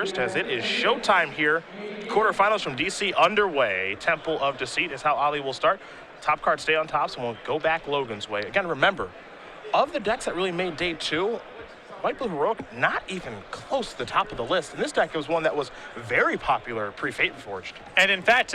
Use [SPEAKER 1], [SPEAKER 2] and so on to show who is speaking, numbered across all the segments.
[SPEAKER 1] first, as it is showtime here. Quarterfinals from DC underway. Temple of Deceit is how Ali will start. Top cards stay on top, so we'll go back Logan's way. Again, remember, of the decks that really made day 2, White Blue Heroic not even close to the top of the list. And this deck was one that was very popular pre-Fate Forged.
[SPEAKER 2] And in fact,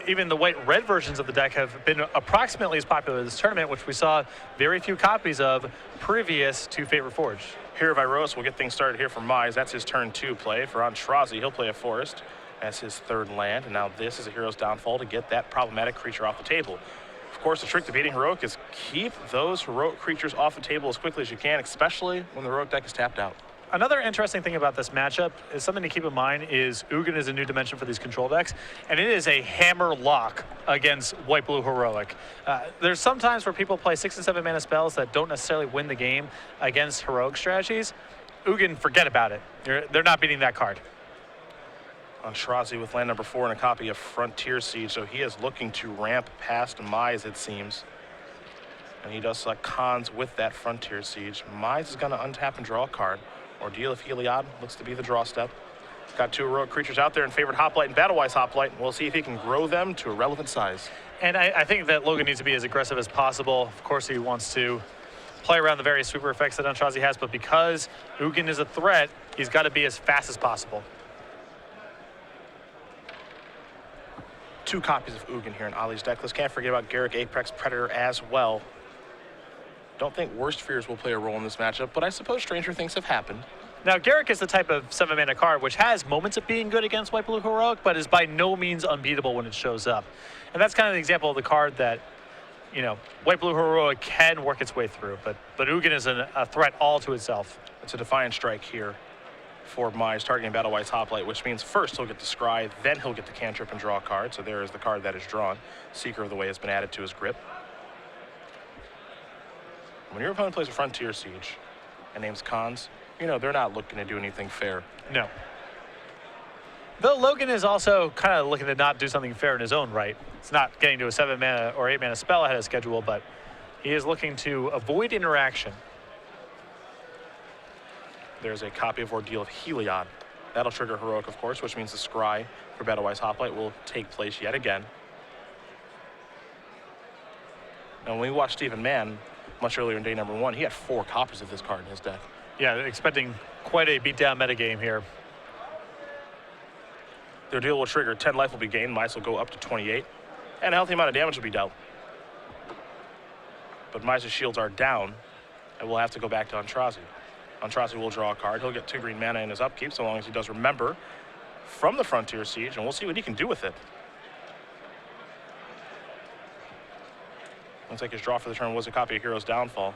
[SPEAKER 2] even the white-red versions of the deck have been approximately as popular this tournament, which we saw very few copies of previous to Fate Reforged.
[SPEAKER 1] Here, Viros will get things started here for Mize. That's his turn 2 play. For Aintrazi, he'll play a Forest as his 3rd land. And now this is a Hero's Downfall to get that problematic creature off the table. Of course, the trick to beating Heroic is keep those Heroic creatures off the table as quickly as you can, especially when the Heroic deck is tapped out.
[SPEAKER 2] Another interesting thing about this matchup is something to keep in mind is Ugin is a new dimension for these control decks, and it is a hammer lock against White Blue Heroic. There's some times where people play 6 and 7 mana spells that don't necessarily win the game against Heroic strategies. Ugin, forget about it. They're not beating that card.
[SPEAKER 1] Aintrazi with land number 4 and a copy of Frontier Siege, so he is looking to ramp past Mize, it seems. And he does select Khans with that Frontier Siege. Mize is going to untap and draw a card. Ordeal of Heliod looks to be the draw step. Got 2 heroic creatures out there in favored Hoplite and Battlewise Hoplite. We'll see if he can grow them to a relevant size.
[SPEAKER 2] And I think that Logan needs to be as aggressive as possible. Of course, he wants to play around the various sweeper effects that Aintrazi has, but because Ugin is a threat, he's got to be as fast as possible.
[SPEAKER 1] 2 copies of Ugin here in Ali's deck list. Can't forget about Garruk Apex Predator as well. Don't think Worst Fears will play a role in this matchup, but I suppose stranger things have happened.
[SPEAKER 2] Now, Garruk is the type of 7-mana card which has moments of being good against White Blue Heroic, but is by no means unbeatable when it shows up. And that's kind of the example of the card that, you know, White Blue Heroic can work its way through, but Ugin is a threat all to itself.
[SPEAKER 1] It's a Defiant Strike here for Mize, targeting Battlewise Hoplite, which means first he'll get the Scry, then he'll get the Cantrip and draw a card. So there is the card that is drawn. Seeker of the Way has been added to his grip. When your opponent plays a Frontier Siege and names Khans, you know they're not looking to do anything fair.
[SPEAKER 2] No. Though Logan is also kind of looking to not do something fair in his own right. It's not getting to a 7-mana or 8-mana spell ahead of schedule, but he is looking to avoid interaction.
[SPEAKER 1] There's a copy of Ordeal of Heliod. That'll trigger Heroic, of course, which means the Scry for Battlewise Hoplite will take place yet again. And when we watched Stephen Mann much earlier in day number 1, he had 4 copies of this card in his deck.
[SPEAKER 2] Yeah, expecting quite a beatdown metagame here.
[SPEAKER 1] The Ordeal will trigger, 10 life will be gained, Mize will go up to 28, and a healthy amount of damage will be dealt. But Mize's shields are down, and we'll have to go back to Aintrazi. Aintrazi will draw a card. He'll get 2 green mana in his upkeep, so long as he does remember from the Frontier Siege, and we'll see what he can do with it. Looks like his draw for the turn was a copy of Hero's Downfall.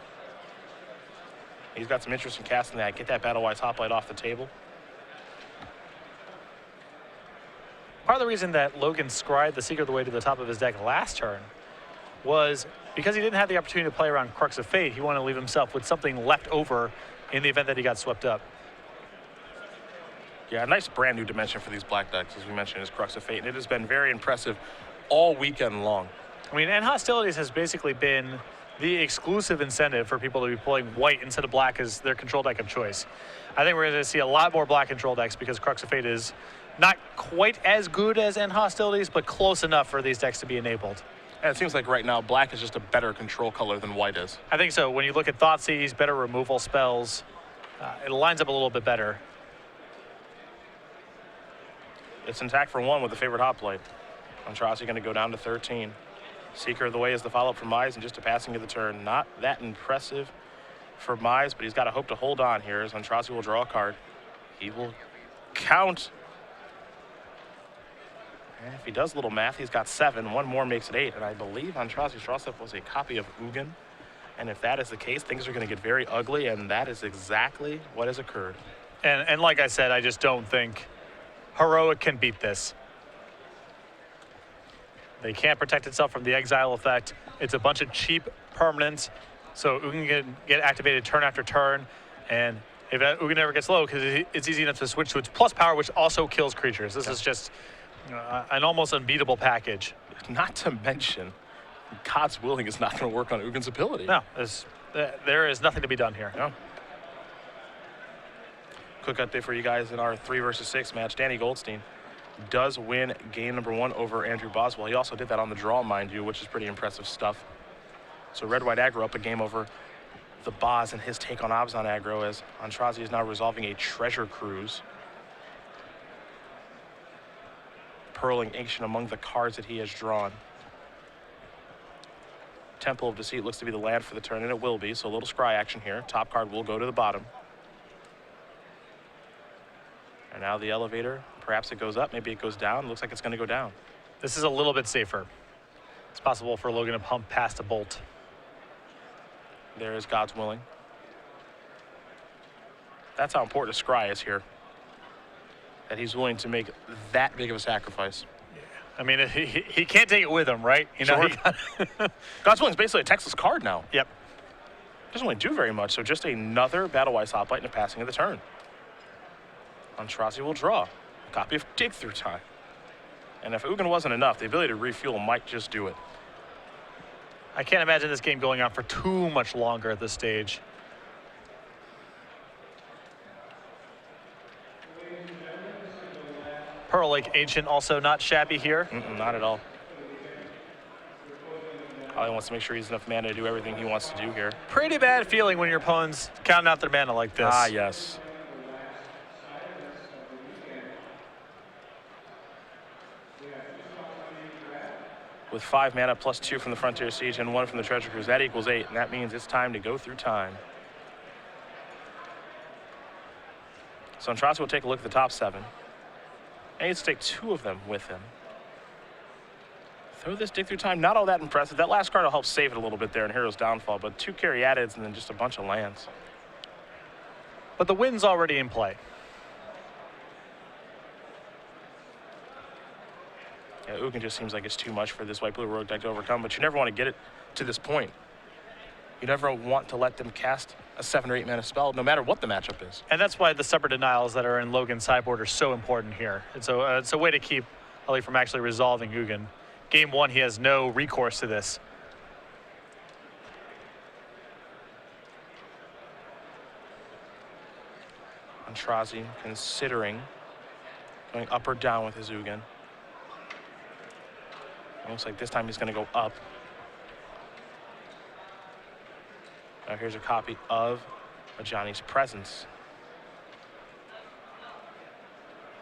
[SPEAKER 1] He's got some interest in casting that. Get that Battlewise Hoplite off the table.
[SPEAKER 2] Part of the reason that Logan scried the Seeker of the Way to the top of his deck last turn was because he didn't have the opportunity to play around Crux of Fate. He wanted to leave himself with something left over in the event that he got swept up.
[SPEAKER 1] Yeah, a nice brand new dimension for these black decks, as we mentioned, is Crux of Fate, and it has been very impressive all weekend long.
[SPEAKER 2] I mean, and Hostilities has basically been the exclusive incentive for people to be playing white instead of black as their control deck of choice. I think we're going to see a lot more black control decks because Crux of Fate is not quite as good as End Hostilities, but close enough for these decks to be enabled.
[SPEAKER 1] And it seems like right now, black is just a better control color than white is.
[SPEAKER 2] I think so. When you look at Thoughtseize, better removal spells, it lines up a little bit better.
[SPEAKER 1] It's intact for 1 with the favorite Hoplite. Aintrazi going to go down to 13. Seeker of the Way is the follow-up from Mize, and just a passing of the turn. Not that impressive for Mize, but he's got to hope to hold on here as Aintrazi will draw a card. He will count. And if he does a little math, he's got 7. 1 more makes it 8. And I believe Aintrazi's draw step was a copy of Ugin. And if that is the case, things are going to get very ugly, and that is exactly what has occurred.
[SPEAKER 2] And like I said, I just don't think Heroic can beat this. They can't protect itself from the exile effect. It's a bunch of cheap permanents, so Ugin can get activated turn after turn. And if Ugin never gets low, because it's easy enough to switch to its plus power, which also kills creatures. This is just an almost unbeatable package.
[SPEAKER 1] Not to mention, God's willing is not going to work on Ugin's ability.
[SPEAKER 2] No, there is nothing to be done here.
[SPEAKER 1] No. Quick update for you guys in our 3 versus 6 match. Danny Goldstein does win game number 1 over Andrew Boswell. He also did that on the draw, mind you, which is pretty impressive stuff. So red-white aggro up a game over the Boz and his take on Abzan aggro, as Aintrazi is now resolving a treasure cruise. Pearling Ancient among the cards that he has drawn. Temple of Deceit looks to be the land for the turn, and it will be, so a little scry action here. Top card will go to the bottom. And now the elevator, perhaps it goes up, maybe it goes down. It looks like it's going to go down.
[SPEAKER 2] This is a little bit safer. It's possible for Logan to pump past a bolt.
[SPEAKER 1] There is God's Willing. That's how important a scry is here, that he's willing to make that big of a sacrifice.
[SPEAKER 2] I mean, he can't take it with him, right? You know,
[SPEAKER 1] Sure. God's Willing is basically a Texas card now.
[SPEAKER 2] Yep.
[SPEAKER 1] Doesn't really do very much, so just another Battle-Wise Hoplite and a passing of the turn. Aintrazi will draw a copy of Dig Through Time. And if Ugin wasn't enough, the ability to refuel might just do it.
[SPEAKER 2] I can't imagine this game going on for too much longer at this stage. Pearl Lake Ancient also not shabby here.
[SPEAKER 1] Not at all. He wants to make sure he's enough mana to do everything he wants to do here.
[SPEAKER 2] Pretty bad feeling when your opponent's counting out their mana like this.
[SPEAKER 1] Ah, yes. With 5 mana plus 2 from the Frontier Siege and 1 from the Treasure Cruise, that equals 8, and that means it's time to go through time. So Aintrazi will take a look at the top 7. And he needs to take 2 of them with him. Throw this Dig Through Time, not all that impressive. That last card will help save it a little bit there in Hero's Downfall, but 2 Caryatids and then just a bunch of lands.
[SPEAKER 2] But the win's already in play.
[SPEAKER 1] Yeah, Ugin just seems like it's too much for this white-blue rogue deck to overcome, but you never want to get it to this point. You never want to let them cast a 7 or 8 mana spell, no matter what the matchup is.
[SPEAKER 2] And that's why the separate denials that are in Logan's sideboard are so important here. It's a way to keep Ali from actually resolving Ugin. Game 1, he has no recourse to this.
[SPEAKER 1] Aintrazi considering going up or down with his Ugin. Looks like this time he's going to go up. Now here's a copy of Ajani's Presence.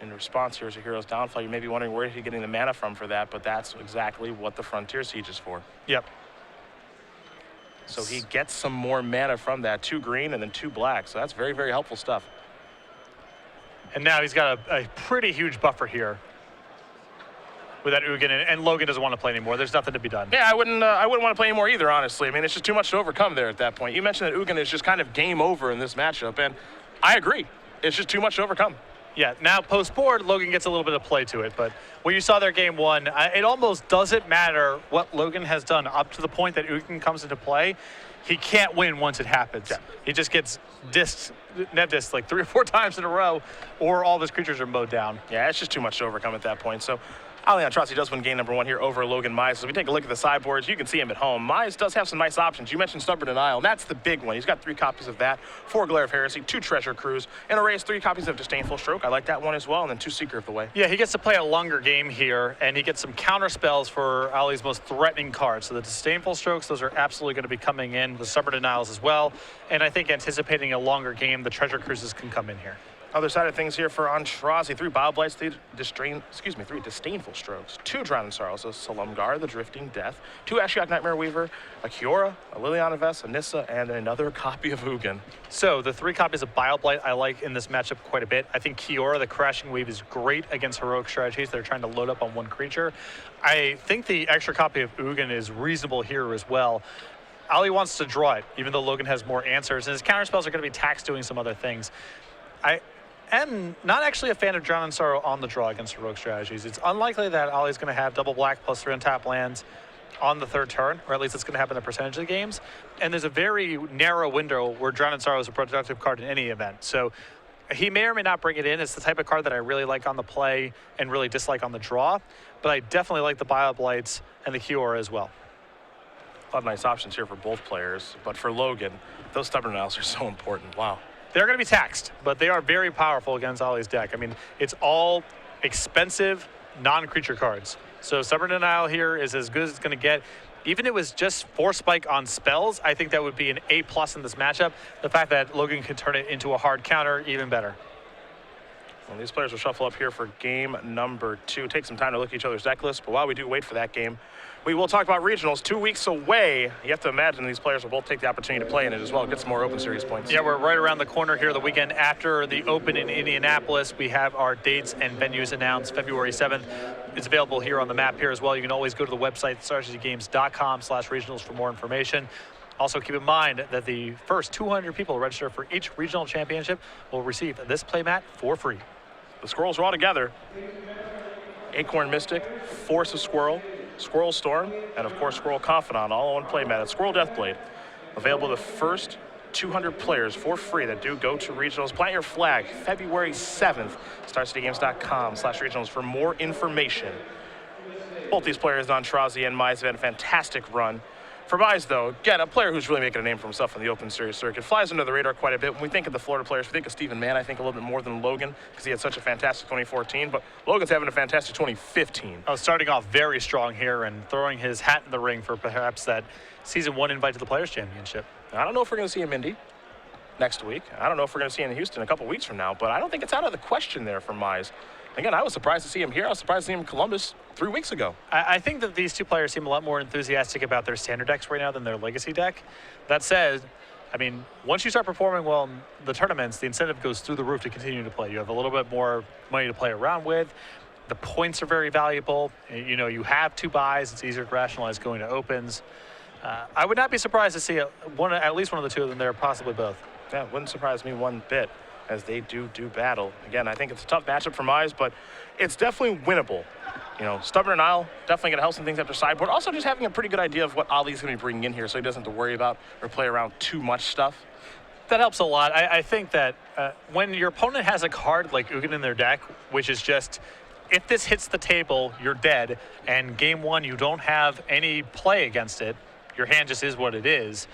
[SPEAKER 1] In response, here's a Hero's Downfall. You may be wondering where he's getting the mana from for that, but that's exactly what the Frontier Siege is for.
[SPEAKER 2] Yep.
[SPEAKER 1] So he gets some more mana from that, 2 green and then 2 black. So that's very, very helpful stuff.
[SPEAKER 2] And now he's got a pretty huge buffer here with that Ugin, and Logan doesn't want to play anymore. There's nothing to be done.
[SPEAKER 1] Yeah, I wouldn't want to play anymore either, honestly. I mean, it's just too much to overcome there at that point. You mentioned that Ugin is just kind of game over in this matchup, and I agree. It's just too much to overcome.
[SPEAKER 2] Yeah, now post-board, Logan gets a little bit of play to it, but when you saw their game 1, it almost doesn't matter what Logan has done up to the point that Ugin comes into play. He can't win once it happens. Yeah. He just gets net dissed like 3 or 4 times in a row, or all of his creatures are mowed down.
[SPEAKER 1] Yeah, it's just too much to overcome at that point. So Ali Aintrazi does win game number 1 here over Logan Mize. So if we take a look at the sideboards, you can see him at home. Mize does have some nice options. You mentioned Stubborn Denial, and that's the big one. He's got 3 copies of that, 4 Glare of Heresy, 2 Treasure Cruise, and a raise 3 copies of Disdainful Stroke. I like that one as well, and then 2 Seeker of the Way.
[SPEAKER 2] Yeah, he gets to play a longer game here, and he gets some counter spells for Ali's most threatening cards. So the Disdainful Strokes, those are absolutely going to be coming in. The Stubborn Denials as well. And I think anticipating a longer game, the Treasure Cruises can come in here.
[SPEAKER 1] Other side of things here for Aintrazi, 3 Bile-Blights, 3 Disdainful Strokes, 2 Drowning Sorrows, so Salumgar, the Drifting Death, 2 Ashiok Nightmare Weaver, a Kiora, a Liliana Vess, a Nissa, and another copy of Ugin.
[SPEAKER 2] So the 3 copies of Bile-Blight I like in this matchup quite a bit. I think Kiora, the Crashing Wave, is great against heroic strategies that are trying to load up on 1 creature. I think the extra copy of Ugin is reasonable here as well. Ali wants to draw it, even though Logan has more answers, and his counterspells are going to be taxed doing some other things. I'm not actually a fan of Drowning Sorrow on the draw against heroic strategies. It's unlikely that Ali's going to have double black plus 3 untap lands on the 3rd turn, or at least it's going to happen in a percentage of the games. And there's a very narrow window where Drowning Sorrow is a productive card in any event. So he may or may not bring it in. It's the type of card that I really like on the play and really dislike on the draw. But I definitely like the Bile-Blights and the Kiora as well.
[SPEAKER 1] A lot of nice options here for both players, but for Logan, those Stubborn Denials are so important. Wow.
[SPEAKER 2] they're going to be taxed, but they are very powerful against Ollie's deck. I mean, it's all expensive non-creature cards. So Stubborn Denial here is as good as it's going to get. Even if it was just Force Spike on spells, I think that would be an A+ in this matchup. The fact that Logan can turn it into a hard counter, even better.
[SPEAKER 1] Well, these players will shuffle up here for game number 2. Take some time to look at each other's deck list, but while we do wait for that game, we will talk about regionals 2 weeks away. You have to imagine these players will both take the opportunity to play in it as well, get some more Open Series points.
[SPEAKER 2] Yeah, we're right around the corner here the weekend after the Open in Indianapolis. We have our dates and venues announced February 7th. It's available here on the map here as well. You can always go to the website, StarCityGames.com/regionals for more information. Also, keep in mind that the first 200 people who register for each regional championship will receive this playmat for free.
[SPEAKER 1] The Squirrels are all together. Acorn Mystic, Force of Squirrel, Squirrel Storm, and of course Squirrel Confidant, all on playmat at Squirrel Deathblade. Available to the first 200 players for free that do go to regionals. Plant your flag February 7th. StarCityGames.com/regionals for more information. Both these players, Aintrazi and Mize, have had a fantastic run. For Mize, though, again, a player who's really making a name for himself in the Open Series circuit, flies under the radar quite a bit. When we think of the Florida players, we think of Steven Mann, I think a little bit more than Logan, because he had such a fantastic 2014, but Logan's having a fantastic 2015.
[SPEAKER 2] Oh, starting off very strong here and throwing his hat in the ring for perhaps that Season 1 invite to the Players' Championship.
[SPEAKER 1] I don't know if we're going to see him in Indy next week. I don't know if we're going to see him in Houston a couple weeks from now, but I don't think it's out of the question there for Mize. Again, I was surprised to see him here. I was surprised to see him in Columbus 3 weeks ago.
[SPEAKER 2] I think that these two players seem a lot more enthusiastic about their standard decks right now than their legacy deck. That said, I mean, once you start performing well in the tournaments, the incentive goes through the roof to continue to play. You have a little bit more money to play around with. The points are very valuable. You know, you have 2 buys. It's easier to rationalize going to opens. I would not be surprised to see at least one of the two of them there, possibly both.
[SPEAKER 1] Yeah, wouldn't surprise me one bit as they do battle. Again, I think it's a tough matchup for Mize, but it's definitely winnable. You know, Stubborn Denial definitely going to help some things after sideboard. Also, just having a pretty good idea of what Ollie's going to be bringing in here so he doesn't have to worry about or play around too much stuff.
[SPEAKER 2] That helps a lot. I think that when your opponent has a card like Ugin in their deck, which is just, if this hits the table, you're dead, and game 1 you don't have any play against it, your hand just is what it is,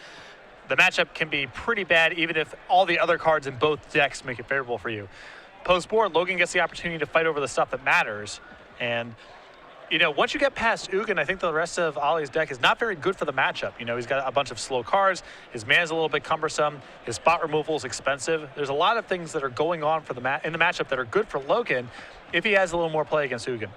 [SPEAKER 2] the matchup can be pretty bad even if all the other cards in both decks make it favorable for you. Post-board, Logan gets the opportunity to fight over the stuff that matters. And, you know, once you get past Ugin, I think the rest of Ollie's deck is not very good for the matchup. You know, he's got a bunch of slow cards. His mana's a little bit cumbersome. His spot removal is expensive. There's a lot of things that are going on for in the matchup that are good for Logan if he has a little more play against Ugin.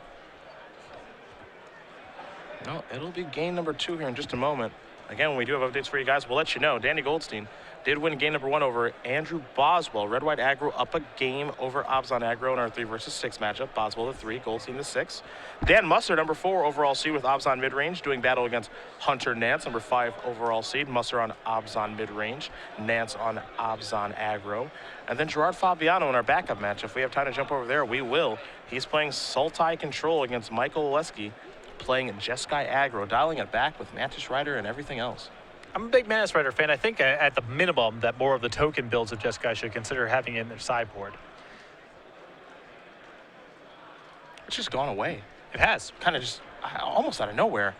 [SPEAKER 1] No, it'll be game number 2 here in just a moment. Again, when we do have updates for you guys, we'll let you know. Danny Goldstein did win game number 1 over Andrew Boswell. Red-White aggro up a game over Obzon aggro in our 3 versus 6 matchup. Boswell the 3, Goldstein the 6. Dan Musser, number 4 overall seed with Obzon mid-range, doing battle against Hunter Nance, number 5 overall seed. Musser on Obzon mid-range, Nance on Obzon aggro. And then Gerard Fabiano in our backup match. If we have time to jump over there, we will. He's playing Sultai Control against Michael Oleski, playing Jeskai aggro, dialing it back with Mantis Rider and everything else.
[SPEAKER 2] I'm a big Mantis Rider fan. I think at the minimum that more of the token builds of Jeskai should consider having it in their sideboard.
[SPEAKER 1] It's just gone away.
[SPEAKER 2] It has.
[SPEAKER 1] Kind of just almost out of nowhere.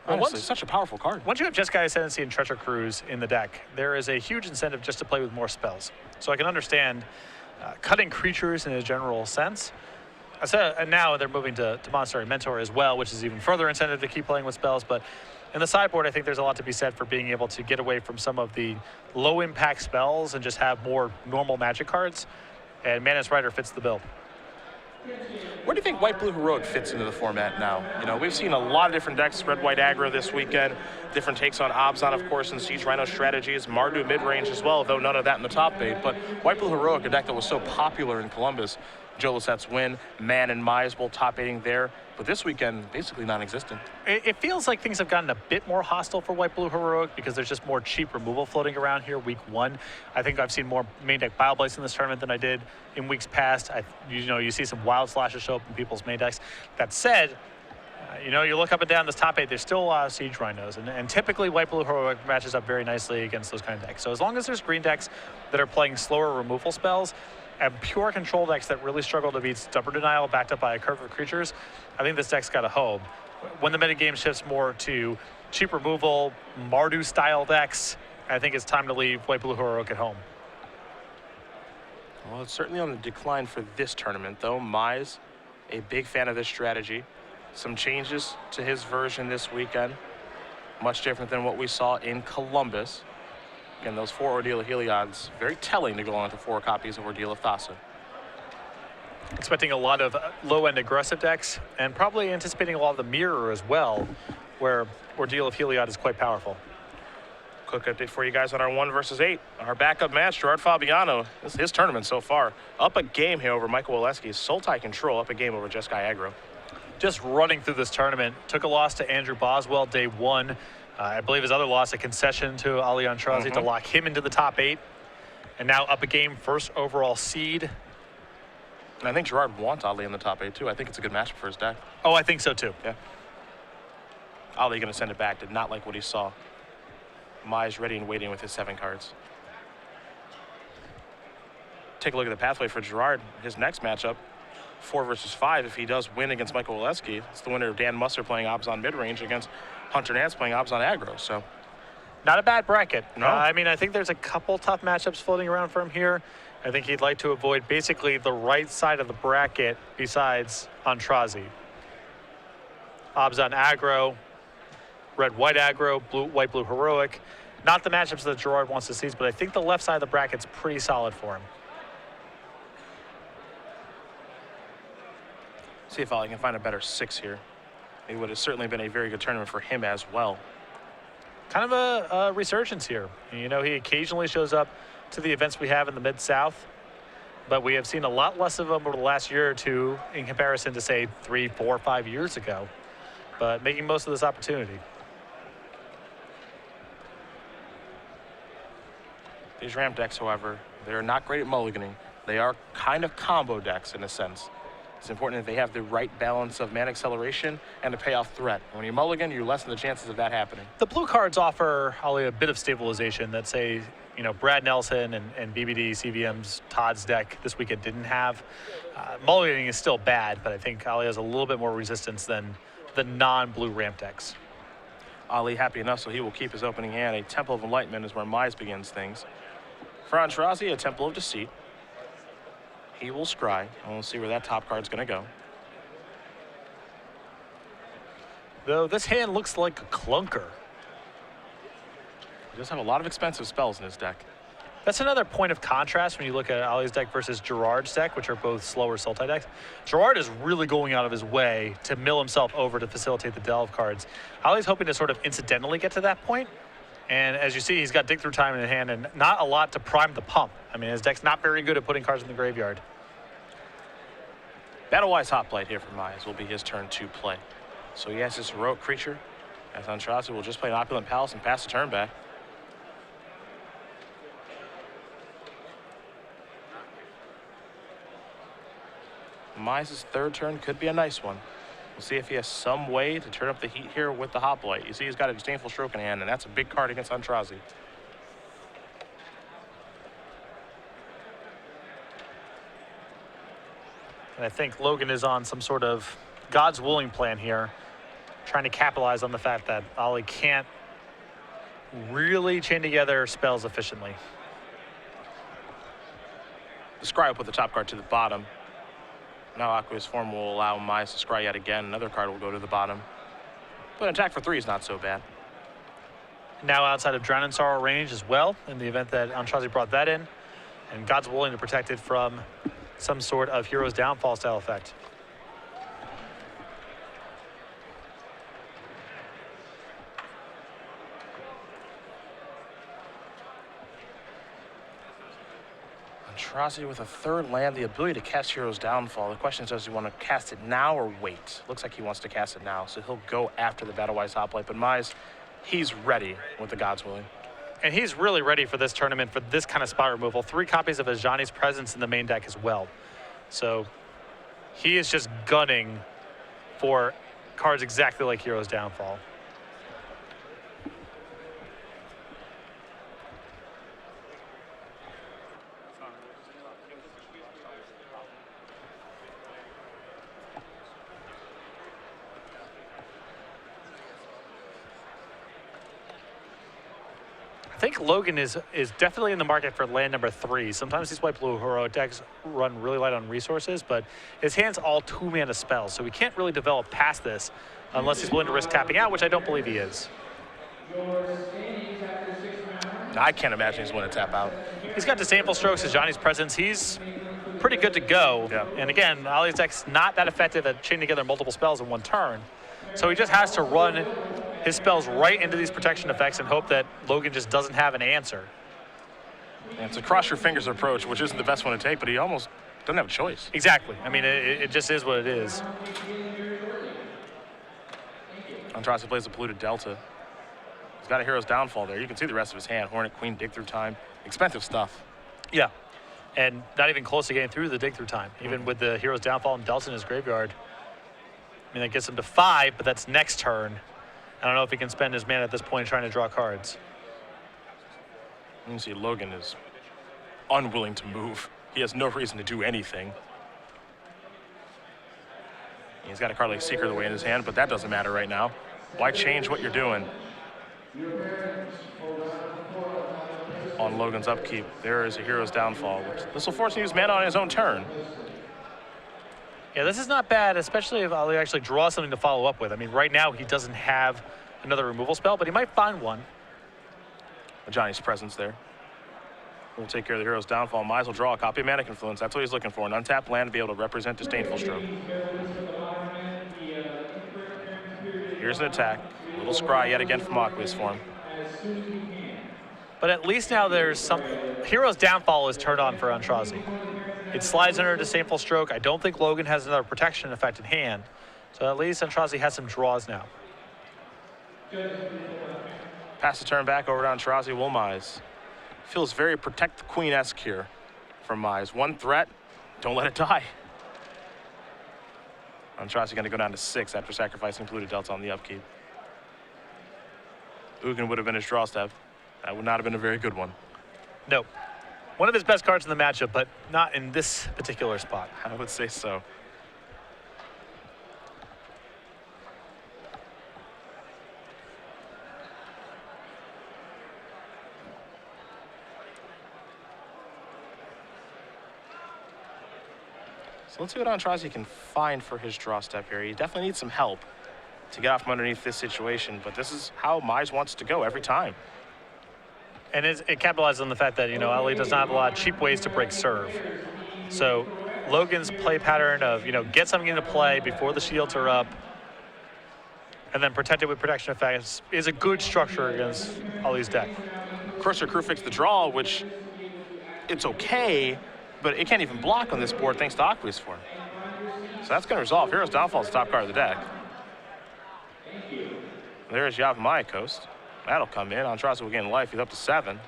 [SPEAKER 2] Well,
[SPEAKER 1] Honestly, such a powerful card.
[SPEAKER 2] Once you have Jeskai Ascendancy and Treacher Cruise in the deck, there is a huge incentive just to play with more spells. So I can understand cutting creatures in a general sense. So, and now they're moving to Monastery Mentor as well, which is even further incentive to keep playing with spells. But in the sideboard, I think there's a lot to be said for being able to get away from some of the low-impact spells and just have more normal Magic cards. And Mantis Rider fits the bill.
[SPEAKER 1] Where do you think White-Blue Heroic fits into the format now? You know, we've seen a lot of different decks, Red-White aggro this weekend, different takes on Obzon, of course, and Siege Rhino strategies, Mardu mid-range as well, though none of that in the top 8. But White-Blue Heroic, a deck that was so popular in Columbus, Joe Lissette's win, Man and Mize both top 8ing there, but this weekend basically non-existent.
[SPEAKER 2] It feels like things have gotten a bit more hostile for White-Blue Heroic because there's just more cheap removal floating around here week 1. I think I've seen more main deck Bioblades in this tournament than I did in weeks past. You see some Wild Slashes show up in people's main decks. That said, you know, you look up and down this top 8, there's still a lot of Siege Rhinos, and typically White-Blue Heroic matches up very nicely against those kind of decks. So as long as there's green decks that are playing slower removal spells, and pure control decks that really struggle to beat Stubborn Denial backed up by a curve of creatures, I think this deck's got a home. When the metagame shifts more to cheap removal, Mardu-style decks, I think it's time to leave White-Blue Heroic at home.
[SPEAKER 1] Well, it's certainly on the decline for this tournament, though. Mize, a big fan of this strategy. Some changes to his version this weekend. Much different than what we saw in Columbus. Again, those 4 Ordeal of Heliod's, very telling to go on with the 4 copies of Ordeal of Thassa.
[SPEAKER 2] Expecting a lot of low-end aggressive decks, and probably anticipating a lot of the mirror as well, where Ordeal of Heliod is quite powerful.
[SPEAKER 1] Quick update for you guys on our 1 versus 8. Our backup match, Gerard Fabiano. This is his tournament so far. Up a game here over Michael Waleski's Sultai Control, up a game over Jeskai Aggro.
[SPEAKER 2] Just running through this tournament. Took a loss to Andrew Boswell day 1. I believe his other loss, a concession to Ali Aintrazi to lock him into the top 8. And now up a game, first overall seed.
[SPEAKER 1] And I think Gerard wants Ali in the top 8 too. I think it's a good matchup for his deck.
[SPEAKER 2] Oh, I think so too.
[SPEAKER 1] Yeah. Ali going to send it back. Did not like what he saw. Mize ready and waiting with his 7 cards. Take a look at the pathway for Gerard. His next matchup, 4 versus 5. If he does win against Michael Waleski, it's the winner of Dan Musser playing Obs on mid-range against Hunter Nance playing Obs on aggro. So,
[SPEAKER 2] not a bad bracket.
[SPEAKER 1] No.
[SPEAKER 2] I mean, I think there's a couple tough matchups floating around for him here. I think he'd like to avoid basically the right side of the bracket besides Aintrazi. Obs on aggro, red-white aggro, white-blue heroic. Not the matchups that Gerard wants to seize, but I think the left side of the bracket's pretty solid for him.
[SPEAKER 1] see if I can find a better 6 here. It would have certainly been a very good tournament for him as well.
[SPEAKER 2] Kind of a resurgence here. You know, he occasionally shows up to the events we have in the Mid-South, but we have seen a lot less of him over the last year or two in comparison to, say, 3, 4, 5 years ago. But making most of this opportunity.
[SPEAKER 1] These ramp decks, however, they're not great at mulliganing. They are kind of combo decks in a sense. It's important that they have the right balance of mana acceleration and a payoff threat. When you mulligan, you lessen the chances of that happening.
[SPEAKER 2] The blue cards offer Holly a bit of stabilization that, say, you know, Brad Nelson and BBD, CVM's Todd's deck this weekend didn't have. Mulliganing is still bad, but I think Ali has a little bit more resistance than the non-blue ramp decks.
[SPEAKER 1] Ali happy enough, so he will keep his opening hand. A Temple of Enlightenment is where Mize begins things. For Aintrazi, a Temple of Deceit. He will scry, and we'll see where that top card's going to go.
[SPEAKER 2] Though this hand looks like a clunker.
[SPEAKER 1] He does have a lot of expensive spells in his deck.
[SPEAKER 2] That's another point of contrast when you look at Ali's deck versus Gerard's deck, which are both slower Sultai decks. Gerard is really going out of his way to mill himself over to facilitate the delve cards. Ali's hoping to sort of incidentally get to that point. And as you see, he's got dig through time in hand and not a lot to prime the pump. I mean, his deck's not very good at putting cards in the graveyard.
[SPEAKER 1] Battle-wise Hoplite here for Mize will be his turn to play. So he has this heroic creature, as Aintrazi will just play an Opulent Palace and pass the turn back. Mize's third turn could be a nice one. We'll see if he has some way to turn up the heat here with the Hoplite. You see he's got a Disdainful Stroke in hand, and that's a big card against Aintrazi.
[SPEAKER 2] And I think Logan is on some sort of God's willing plan here, trying to capitalize on the fact that Ali can't really chain together spells efficiently.
[SPEAKER 1] The Scry will put the top card to the bottom. Now Aqueous Form will allow Mize to scry yet again. Another card will go to the bottom. But an attack for 3 is not so bad.
[SPEAKER 2] Now outside of Drown in Sorrow range as well, in the event that Aintrazi brought that in. And God's willing to protect it from some sort of Hero's Downfall style effect.
[SPEAKER 1] Aintrazi with a third land, the ability to cast Hero's Downfall. The question is, does he want to cast it now or wait? Looks like he wants to cast it now, so he'll go after the Battle-wise Hoplite. But Mize, he's ready with the God's Willing.
[SPEAKER 2] And he's really ready for this tournament for this kind of spot removal. 3 copies of Ajani's Presence in the main deck as well. So he is just gunning for cards exactly like Hero's Downfall. I think Logan is definitely in the market for land number 3. Sometimes these white blue heroic decks run really light on resources, but his hand's all 2-mana spells, so he can't really develop past this unless he's willing to risk tapping out, which I don't believe he is.
[SPEAKER 1] I can't imagine he's willing to tap out.
[SPEAKER 2] He's got Disdainful Strokes as Johnny's presence. He's pretty good to go.
[SPEAKER 1] Yeah.
[SPEAKER 2] And again, Ali's deck's not that effective at chaining together multiple spells in one turn. So he just has to run his spells right into these protection effects and hope that Logan just doesn't have an answer.
[SPEAKER 1] And it's a cross your fingers approach, which isn't the best one to take, but he almost doesn't have a choice.
[SPEAKER 2] Exactly. I mean, it just is what it is.
[SPEAKER 1] Aintrazi plays the polluted Delta. He's got a Hero's Downfall there. You can see the rest of his hand. Hornet, Queen, Dig Through Time. Expensive stuff.
[SPEAKER 2] Yeah. And not even close to getting through the dig through time, even with the Hero's Downfall and Delta in his graveyard. I mean, that gets him to 5, but that's next turn. I don't know if he can spend his mana at this point trying to draw cards.
[SPEAKER 1] You can see Logan is unwilling to move. He has no reason to do anything. He's got a card like Seeker the way in his hand, but that doesn't matter right now. Why change what you're doing? On Logan's upkeep, there is a Hero's Downfall. This will force him to use mana on his own turn.
[SPEAKER 2] Yeah, this is not bad, especially if Ali actually draws something to follow up with. I mean, right now he doesn't have another removal spell, but he might find one.
[SPEAKER 1] Johnny's presence there. We'll take care of the Hero's Downfall. Mize will draw a copy of Manic Influence. That's what he's looking for. An untapped land to be able to represent Disdainful Stroke. Here's an attack. A little scry yet again from Aqua's form.
[SPEAKER 2] But at least now there's some... Hero's Downfall is turned on for Aintrazi. It slides under Disdainful Stroke. I don't think Logan has another protection effect in hand. So at least Aintrazi has some draws now.
[SPEAKER 1] Pass the turn back over to Aintrazi. Will Mize. Feels very Protect the Queen-esque here from Mize. One threat, don't let it die. Aintrazi going to go down to 6 after sacrificing polluted Delta on the upkeep. Ugin would have been his draw step. That would not have been a very good one.
[SPEAKER 2] No. One of his best cards in the matchup, but not in this particular spot.
[SPEAKER 1] I would say so. So let's see what Aintrazi can find for his draw step here. He definitely needs some help to get off from underneath this situation, but this is how Mize wants to go every time.
[SPEAKER 2] And it capitalizes on the fact that, you know, Ali does not have a lot of cheap ways to break serve. So Logan's play pattern of, you know, get something into play before the shields are up and then protect it with protection effects is a good structure against Ali's deck.
[SPEAKER 1] Cursor Crew fixed the draw, which it's okay, but it can't even block on this board thanks to Aqua's form. So that's going to resolve. Hero's Downfall is the top card of the deck. There's Yavimaya Coast. That'll come in. Aintrazi will gain life. He's up to 7.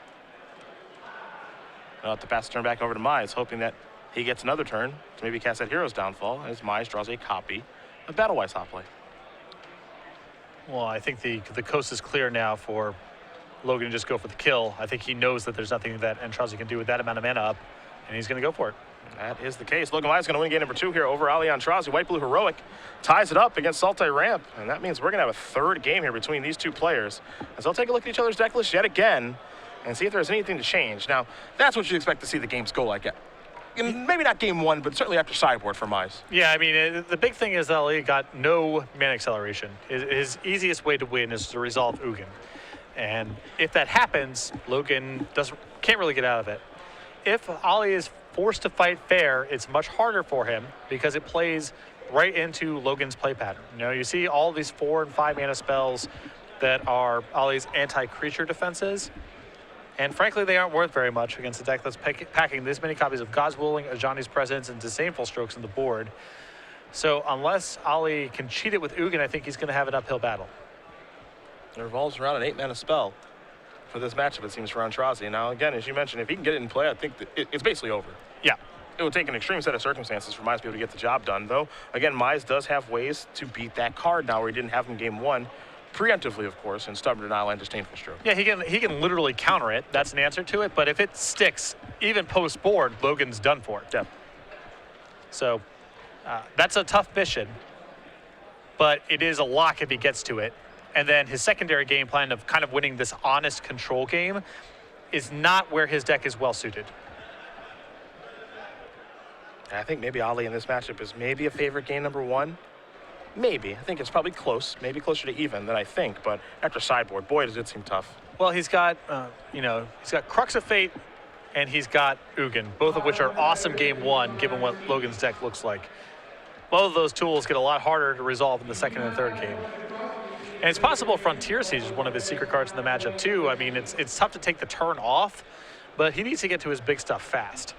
[SPEAKER 1] I'll have to pass the turn back over to Mize, hoping that he gets another turn to maybe cast that Hero's Downfall as Mize draws a copy of Battlewise Hotplay.
[SPEAKER 2] Well, I think the coast is clear now for Logan to just go for the kill. I think he knows that there's nothing that Aintrazi can do with that amount of mana up, and he's going to go for it.
[SPEAKER 1] That is the case. Logan Mize is going to win game number 2 here over Ali Aintrazi. White Blue Heroic ties it up against Saltai Ramp, and that means we're going to have a third game here between these two players as they'll take a look at each other's deck list yet again and see if there's anything to change. Now, that's what you expect to see the games go like. Maybe not game 1, but certainly after sideboard for Mize.
[SPEAKER 2] Yeah, I mean, the big thing is that Ali got no mana acceleration. His easiest way to win is to resolve Ugin. And if that happens, Logan can't really get out of it. If Ali is forced to fight fair, it's much harder for him because it plays right into Logan's play pattern. You know, you see all these 4 and 5 mana spells that are Ali's anti-creature defenses, and frankly, they aren't worth very much against a deck that's packing this many copies of God's Willing, Ajani's Presence, and Disdainful Strokes on the board. So unless Ali can cheat it with Ugin, I think he's going to have an uphill battle.
[SPEAKER 1] It revolves around an 8 mana spell for this matchup, it seems, for Aintrazi. Now, again, as you mentioned, if he can get it in play, I think that it's basically over.
[SPEAKER 2] Yeah.
[SPEAKER 1] It would take an extreme set of circumstances for Mize to be able to get the job done, though. Again, Mize does have ways to beat that card now where he didn't have in game 1. Preemptively, of course, and Stubborn Denial and Disdainful Stroke.
[SPEAKER 2] Yeah, he can literally counter it. That's an answer to it. But if it sticks, even post-board, Logan's done for it.
[SPEAKER 1] Yeah.
[SPEAKER 2] So that's a tough mission. But it is a lock if he gets to it. And then his secondary game plan of kind of winning this honest control game is not where his deck is well suited.
[SPEAKER 1] I think maybe Ali in this matchup is maybe a favorite game number 1. Maybe. I think it's probably close, maybe closer to even than I think, but after sideboard, boy, does it seem tough.
[SPEAKER 2] Well, he's got, he's got Crux of Fate and he's got Ugin, both of which are awesome game 1, given what Logan's deck looks like. Both of those tools get a lot harder to resolve in the second and third game. And it's possible Frontier Siege is one of his secret cards in the matchup, too. I mean, it's tough to take the turn off, but he needs to get to his big stuff fast.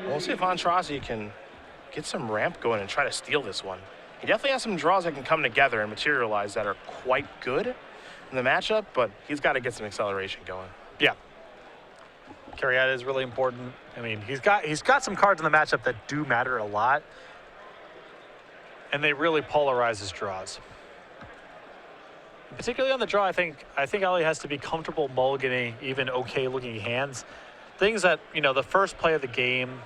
[SPEAKER 1] We'll see if Aintrazi can get some ramp going and try to steal this one. He definitely has some draws that can come together and materialize that are quite good in the matchup, but he's got to get some acceleration going.
[SPEAKER 2] Yeah. Carriata is really important. I mean, he's got some cards in the matchup that do matter a lot, and they really polarize his draws. Particularly on the draw, I think Ali has to be comfortable mulliganing even okay-looking hands. Things that, the first play of the game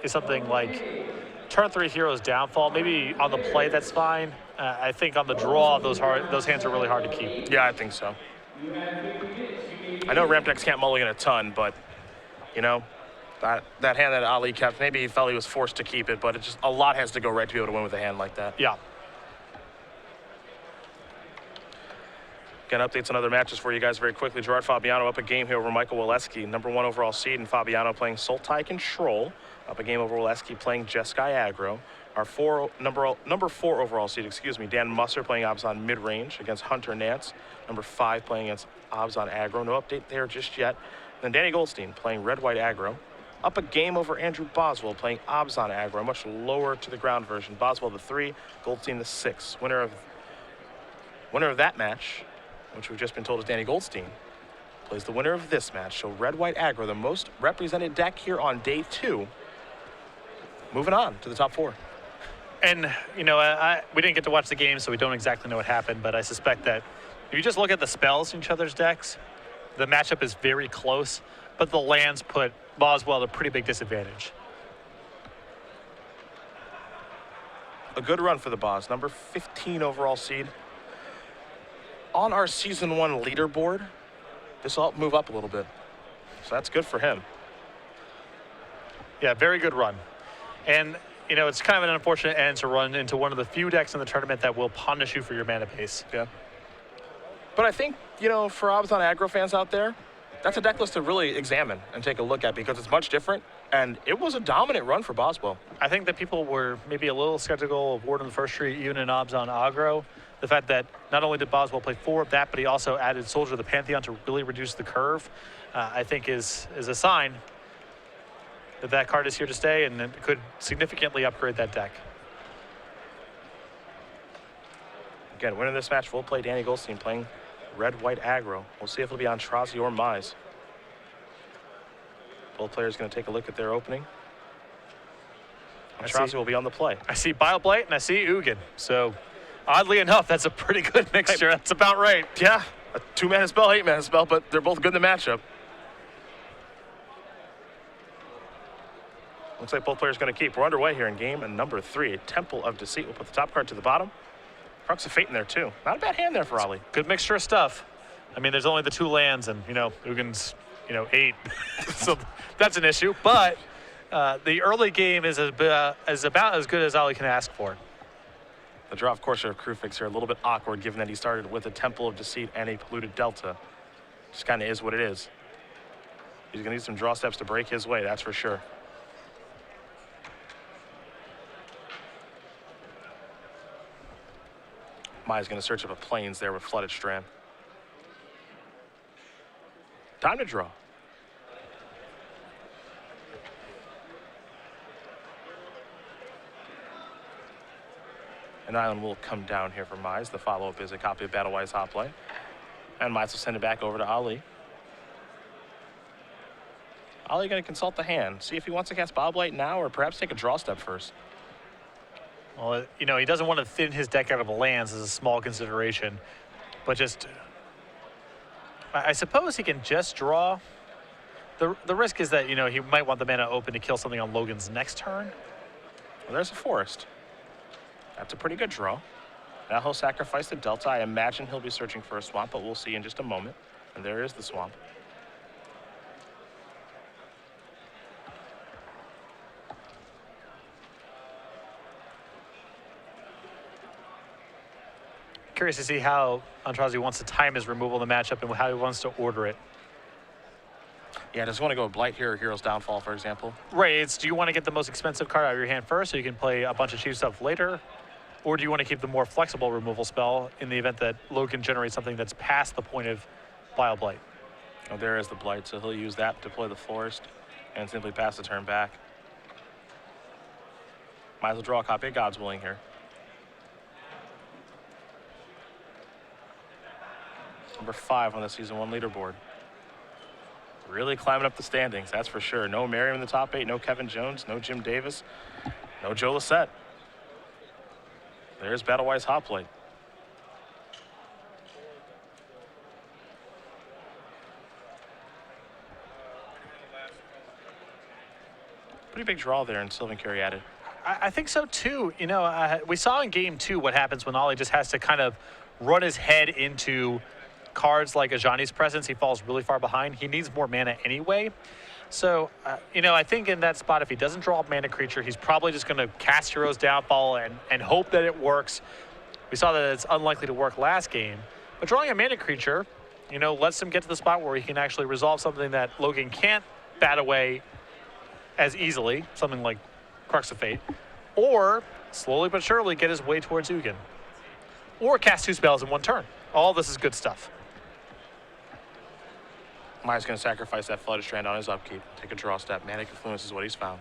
[SPEAKER 2] is something like turn 3 Hero's Downfall. Maybe on the play, that's fine. I think on the draw, those hands are really hard to keep.
[SPEAKER 1] Yeah, I think so. I know ramp decks can't mulligan a ton, but, that hand that Ali kept, maybe he felt he was forced to keep it, but a lot has to go right to be able to win with a hand like that.
[SPEAKER 2] Yeah.
[SPEAKER 1] Again, updates on other matches for you guys very quickly. Gerard Fabiano up a game here over Michael Waleski, number 1 overall seed, and Fabiano playing Sultai Control. Up a game over Waleski playing Jeskai Aggro. Our number 4 overall seed, Dan Musser playing Abzan mid-range against Hunter Nance. Number 5 playing against Abzan Aggro. No update there just yet. Then Danny Goldstein playing Red-White Aggro. Up a game over Andrew Boswell playing Abzan Aggro, a much lower to the ground version. Boswell the 3, Goldstein the 6. Winner of that match, which we've just been told is Danny Goldstein, plays the winner of this match. So Red-White Aggro, the most represented deck here on day 2. Moving on to the top 4.
[SPEAKER 2] And, we didn't get to watch the game, so we don't exactly know what happened, but I suspect that if you just look at the spells in each other's decks, the matchup is very close, but the lands put Boswell at a pretty big disadvantage.
[SPEAKER 1] A good run for the Boz, number 15 overall seed. On our Season 1 leaderboard, this will help move up a little bit. So that's good for him.
[SPEAKER 2] Yeah, very good run. And, it's kind of an unfortunate end to run into one of the few decks in the tournament that will punish you for your mana base.
[SPEAKER 1] Yeah. But I think, for Abzan Aggro fans out there, that's a deck list to really examine and take a look at because it's much different, and it was a dominant run for Boswell.
[SPEAKER 2] I think that people were maybe a little skeptical of Ward in the First Tree, even in Abzan Aggro. The fact that not only did Boswell play 4 of that, but he also added Soldier of the Pantheon to really reduce the curve, I think is a sign that card is here to stay and it could significantly upgrade that deck.
[SPEAKER 1] Again, winning this match, we'll play Danny Goldstein playing Red-White Aggro. We'll see if it'll be Aintrazi or Mize. Both players going to take a look at their opening. Aintrazi will be on the play.
[SPEAKER 2] I see Bioblade and I see Ugin. So, oddly enough, that's a pretty good mixture. That's about right.
[SPEAKER 1] Yeah, a 2-mana spell, 8-mana spell, but they're both good in the matchup. Looks like both players going to keep. We're underway here in game number 3. Temple of Deceit. We'll put the top card to the bottom. Crux of Fate in there, too. Not a bad hand there for Ali.
[SPEAKER 2] Good mixture of stuff. I mean, there's only the 2 lands, and, Ugin's, 8. So that's an issue. But the early game is about as good as Ali can ask for.
[SPEAKER 1] The draw, of course, of Crufix here a little bit awkward, given that he started with a Temple of Deceit and a Polluted Delta. Just kind of is what it is. He's going to need some draw steps to break his way, that's for sure. Mize going to search up a Plains there with Flooded Strand. Time to draw. An island will come down here for Mize. The follow-up is a copy of Battlewise Hot Play. And Mize will send it back over to Ali. Ali going to consult the hand, see if he wants to cast Bobblight now or perhaps take a draw step first.
[SPEAKER 2] Well, he doesn't want to thin his deck out of lands as a small consideration, but just, I suppose he can just draw. The risk is that, he might want the mana open to kill something on Logan's next turn.
[SPEAKER 1] Well, there's a forest. That's a pretty good draw. Now he'll sacrifice the Delta. I imagine he'll be searching for a swamp, but we'll see in just a moment. And there is the swamp.
[SPEAKER 2] Curious to see how Aintrazi wants to time his removal in the matchup and how he wants to order it.
[SPEAKER 1] Yeah, does he want to go Blight here or Hero's Downfall, for example?
[SPEAKER 2] Right, it's do you want to get the most expensive card out of your hand first so you can play a bunch of cheap stuff later? Or do you want to keep the more flexible removal spell in the event that Logan generates something that's past the point of Vile Blight?
[SPEAKER 1] Oh, there is the Blight, so he'll use that to play the Forest and simply pass the turn back. Might as well draw a copy of God's Willing here. Number 5 on the Season 1 leaderboard. Really climbing up the standings, that's for sure. No Merriam in the top 8, no Kevin Jones, no Jim Davis, no Joe Lissette. There's Battlewise Hot Plate. Pretty big draw there in Sylvan Caryatid.
[SPEAKER 2] I think so too. You know, we saw in game 2 what happens when Ollie just has to kind of run his head into cards like Ajani's Presence. He falls really far behind. He needs more mana anyway. So, you know, I think in that spot, if he doesn't draw a mana creature, he's probably just going to cast Hero's Downfall and hope that it works. We saw that it's unlikely to work last game. But drawing a mana creature, you know, lets him get to the spot where he can actually resolve something that Logan can't bat away as easily, something like Crux of Fate, or slowly but surely get his way towards Ugin. Or cast 2 spells in 1 turn. All this is good stuff.
[SPEAKER 1] Mize going to sacrifice that Flooded Strand on his upkeep. Take a draw step. Manic Influence is what he's found.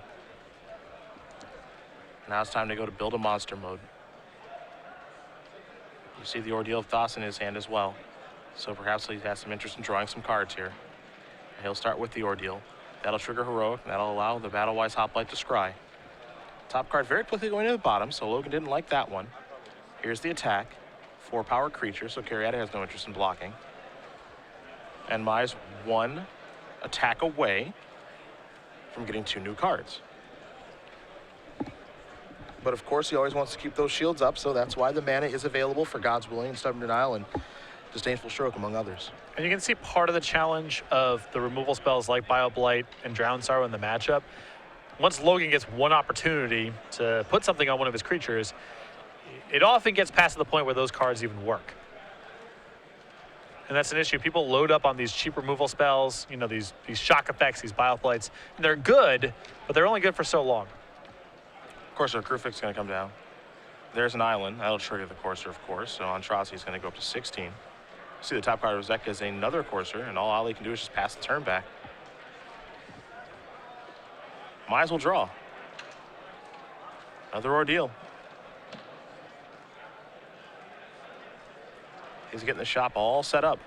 [SPEAKER 1] Now it's time to go to Build a Monster mode. You see the Ordeal of Thos in his hand as well. So perhaps he has some interest in drawing some cards here. He'll start with the Ordeal. That'll trigger Heroic, and that'll allow the Battlewise Hoplite to scry. Top card very quickly going to the bottom, so Logan didn't like that one. Here's the attack. 4-power creature, so Caryatid has no interest in blocking. And Mize 1 attack away from getting 2 new cards. But of course, he always wants to keep those shields up, so that's why the mana is available for God's Willing and Stubborn Denial and Disdainful Stroke, among others.
[SPEAKER 2] And you can see part of the challenge of the removal spells like Bioblight and Drown Sorrow in the matchup. Once Logan gets one opportunity to put something on one of his creatures, it often gets past the point where those cards even work. And that's an issue. People load up on these cheap removal spells, you know, these shock effects, these Bioblights. They're good, but they're only good for so long.
[SPEAKER 1] Of course, our Crufix is going to come down. There's an island. That'll trigger the Courser, of course. So Aintrazi is going to go up to 16. See, the top card of Zek is another Courser, and all Ali can do is just pass the turn back. Might as well draw. Another Ordeal. He's getting the shop all set up.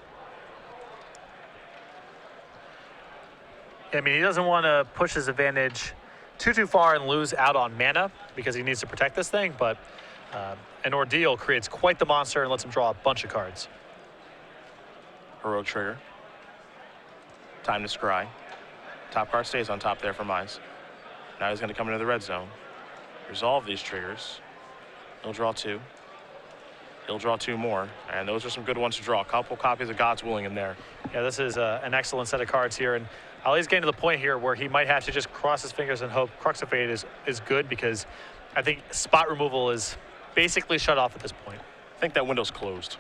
[SPEAKER 2] I mean, he doesn't want to push his advantage too far and lose out on mana because he needs to protect this thing, but an Ordeal creates quite the monster and lets him draw a bunch of cards.
[SPEAKER 1] Heroic trigger. Time to scry. Top card stays on top there for Mize. Now he's going to come into the red zone. Resolve these triggers. He'll draw 2. He'll draw 2 more, and those are some good ones to draw. A couple copies of God's Willing in there.
[SPEAKER 2] Yeah, this is an excellent set of cards here, and Ali's getting to the point here where he might have to just cross his fingers and hope Crux of Fate is good, because I think spot removal is basically shut off at this point.
[SPEAKER 1] I think that window's closed.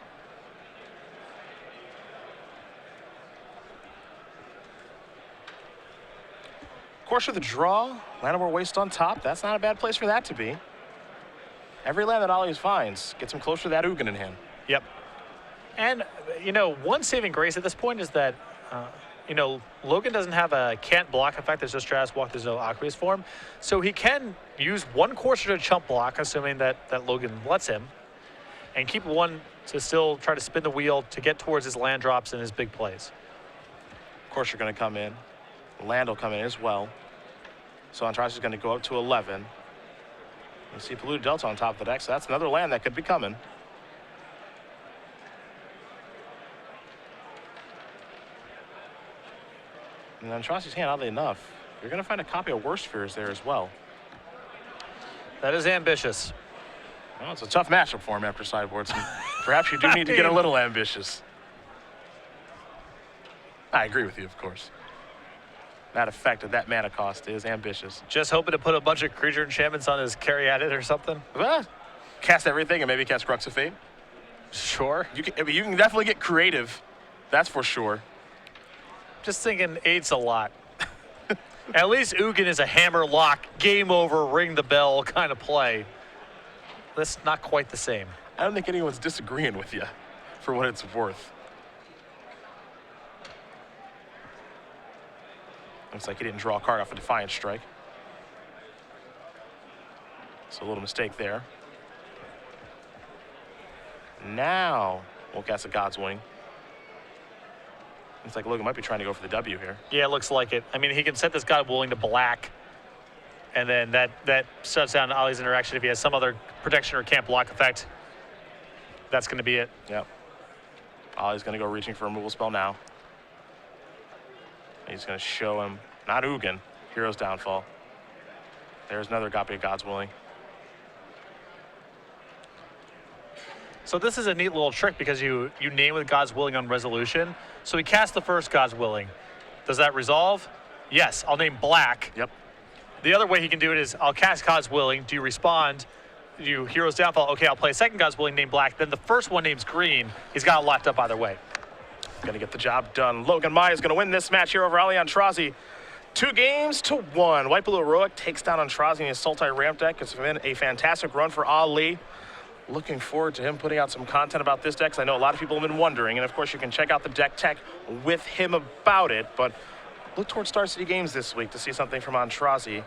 [SPEAKER 1] Of course, with the draw, Llanowar Waste on top. That's not a bad place for that to be. Every land that Ollie finds gets him closer to that Ugin in hand.
[SPEAKER 2] Yep. And, you know, one saving grace at this point is that, you know, Logan doesn't have a can't block effect. There's no Stratus Walk, there's no Aqueous Form. So he can use 1 Courser to chump block, assuming that Logan lets him, and keep 1 to still try to spin the wheel to get towards his land drops and his big plays.
[SPEAKER 1] Of course, you're going to come in. Land will come in as well. So Aintrazi is going to go up to 11. You see Polluted Delta on top of the deck, so that's another land that could be coming. And Aintrazi's hand, oddly enough, you're going to find a copy of Worst Fears there as well.
[SPEAKER 2] That is ambitious.
[SPEAKER 1] Well, it's a tough matchup for him after sideboards. Perhaps you do need to get a little ambitious. I agree with you, of course. That effect of that mana cost is ambitious.
[SPEAKER 2] Just hoping to put a bunch of creature enchantments on his Caryatid or something.
[SPEAKER 1] Cast everything and maybe cast Crux of Fate.
[SPEAKER 2] Sure.
[SPEAKER 1] You can definitely get creative. That's for sure.
[SPEAKER 2] Just thinking 8's a lot. At least Ugin is a hammer lock, game over, ring the bell kind of play. That's not quite the same.
[SPEAKER 1] I don't think anyone's disagreeing with you for what it's worth. Looks like he didn't draw a card off a Defiant Strike. So a little mistake there. Now we'll cast a God's Wing. Looks like Logan might be trying to go for the W here.
[SPEAKER 2] Yeah, it looks like it. I mean, he can set this God Willing to black, and then that shuts down Ali's interaction if he has some other protection or can't block effect. That's going to be it.
[SPEAKER 1] Yep. Ali's going to go reaching for a removal spell now. He's going to show him, not Ugin, Hero's Downfall. There's another copy of God's Willing.
[SPEAKER 2] So this is a neat little trick because you name with God's Willing on resolution. So he casts the first God's Willing. Does that resolve? Yes, I'll name black.
[SPEAKER 1] Yep.
[SPEAKER 2] The other way he can do it is I'll cast God's Willing. Do you respond? Do you Hero's Downfall? Okay, I'll play a second God's Willing, name black. Then the first one names green. He's got it locked up either way.
[SPEAKER 1] Going to get the job done. Logan Mize is going to win this match here over Aintrazi. 2-1. White Blue Heroic takes down Aintrazi in his Sultai ramp deck. It's been a fantastic run for Ali. Looking forward to him putting out some content about this deck, because I know a lot of people have been wondering. And of course, you can check out the deck tech with him about it. But look towards Star City Games this week to see something from Aintrazi.